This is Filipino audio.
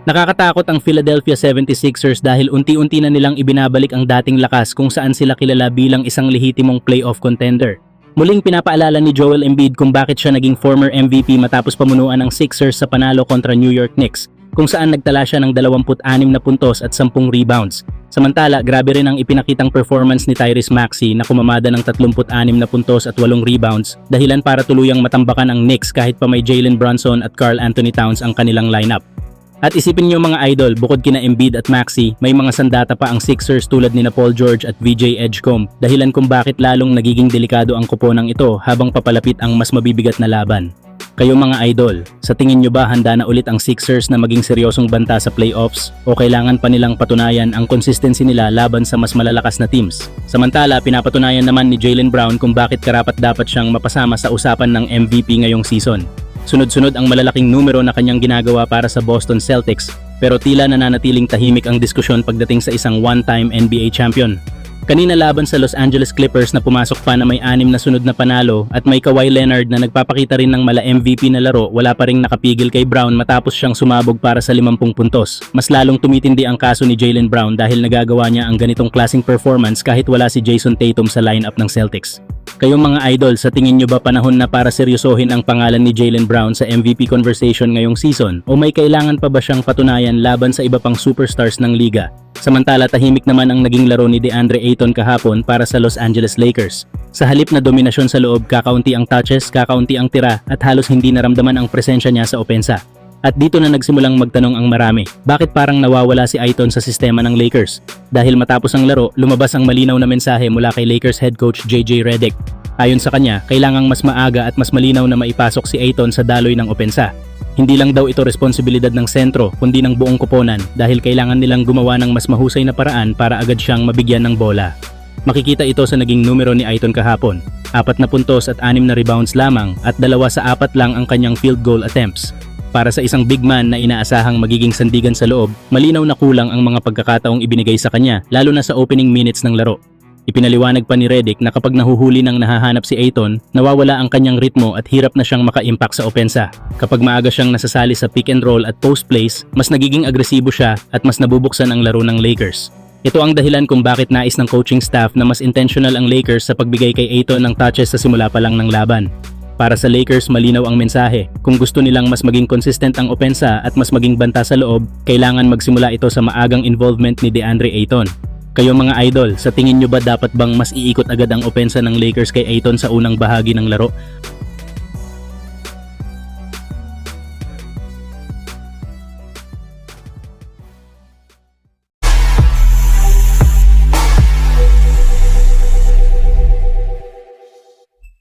Nakakatakot ang Philadelphia 76ers dahil unti-unti na nilang ibinabalik ang dating lakas kung saan sila kilala bilang isang lehitimong playoff contender. Muling pinapaalala ni Joel Embiid kung bakit siya naging former MVP matapos pamunuan ng Sixers sa panalo kontra New York Knicks, kung saan nagtala siya ng 26 na puntos at 10 rebounds. Samantala, grabe rin ang ipinakitang performance ni Tyrese Maxey na kumamada ng 36 na puntos at 8 rebounds, dahilan para tuluyang matambakan ang Knicks kahit pa may Jalen Brunson at Karl Anthony Towns ang kanilang lineup. At isipin niyo mga idol, bukod kina Embiid at Maxey, may mga sandata pa ang Sixers tulad ni Paul George at VJ Edgecombe, dahilan kung bakit lalong nagiging delikado ang koponang ito habang papalapit ang mas mabibigat na laban. Kayo mga idol, sa tingin nyo ba handa na ulit ang Sixers na maging seryosong banta sa playoffs o kailangan pa nilang patunayan ang consistency nila laban sa mas malalakas na teams? Samantala, pinapatunayan naman ni Jaylen Brown kung bakit karapat-dapat siyang mapasama sa usapan ng MVP ngayong season. Sunod-sunod ang malalaking numero na kanyang ginagawa para sa Boston Celtics, pero tila nananatiling tahimik ang diskusyon pagdating sa isang one-time NBA champion. Kanina laban sa Los Angeles Clippers na pumasok pa na may 6 na sunod na panalo at may Kawhi Leonard na nagpapakita rin ng mala MVP na laro, wala pa ring nakapigil kay Brown matapos siyang sumabog para sa 50 puntos. Mas lalong tumitindi ang kaso ni Jaylen Brown dahil nagagawa niya ang ganitong klaseng performance kahit wala si Jason Tatum sa lineup ng Celtics. Kayong mga idol, sa tingin nyo ba panahon na para seryosohin ang pangalan ni Jaylen Brown sa MVP conversation ngayong season o may kailangan pa ba siyang patunayan laban sa iba pang superstars ng liga? Samantala, tahimik naman ang naging laro ni DeAndre Ayton kahapon para sa Los Angeles Lakers. Sa halip na dominasyon sa loob, kakaunti ang touches, kakaunti ang tira at halos hindi naramdaman ang presensya niya sa opensa. At dito na nagsimulang magtanong ang marami, bakit parang nawawala si Ayton sa sistema ng Lakers? Dahil matapos ang laro, lumabas ang malinaw na mensahe mula kay Lakers head coach JJ Redick. Ayon sa kanya, kailangang mas maaga at mas malinaw na maipasok si Ayton sa daloy ng opensa. Hindi lang daw ito responsibilidad ng sentro kundi ng buong koponan dahil kailangan nilang gumawa ng mas mahusay na paraan para agad siyang mabigyan ng bola. Makikita ito sa naging numero ni Ayton kahapon, 4 na puntos at 6 na rebounds lamang at 2 sa 4 lang ang kanyang field goal attempts. Para sa isang big man na inaasahang magiging sandigan sa loob, malinaw na kulang ang mga pagkakataong ibinigay sa kanya lalo na sa opening minutes ng laro. Ipinaliwanag pa ni Redick na kapag nahuhuli ng nahahanap si Ayton, nawawala ang kanyang ritmo at hirap na siyang maka-impact sa opensa. Kapag maaga siyang nasasali sa pick and roll at post plays, mas nagiging agresibo siya at mas nabubuksan ang laro ng Lakers. Ito ang dahilan kung bakit nais ng coaching staff na mas intentional ang Lakers sa pagbigay kay Ayton ng touches sa simula pa lang ng laban. Para sa Lakers, malinaw ang mensahe. Kung gusto nilang mas maging consistent ang opensa at mas maging banta sa loob, kailangan magsimula ito sa maagang involvement ni DeAndre Ayton. Kayo mga idol, sa tingin nyo ba dapat bang mas iikot agad ang opensa ng Lakers kay Ayton sa unang bahagi ng laro?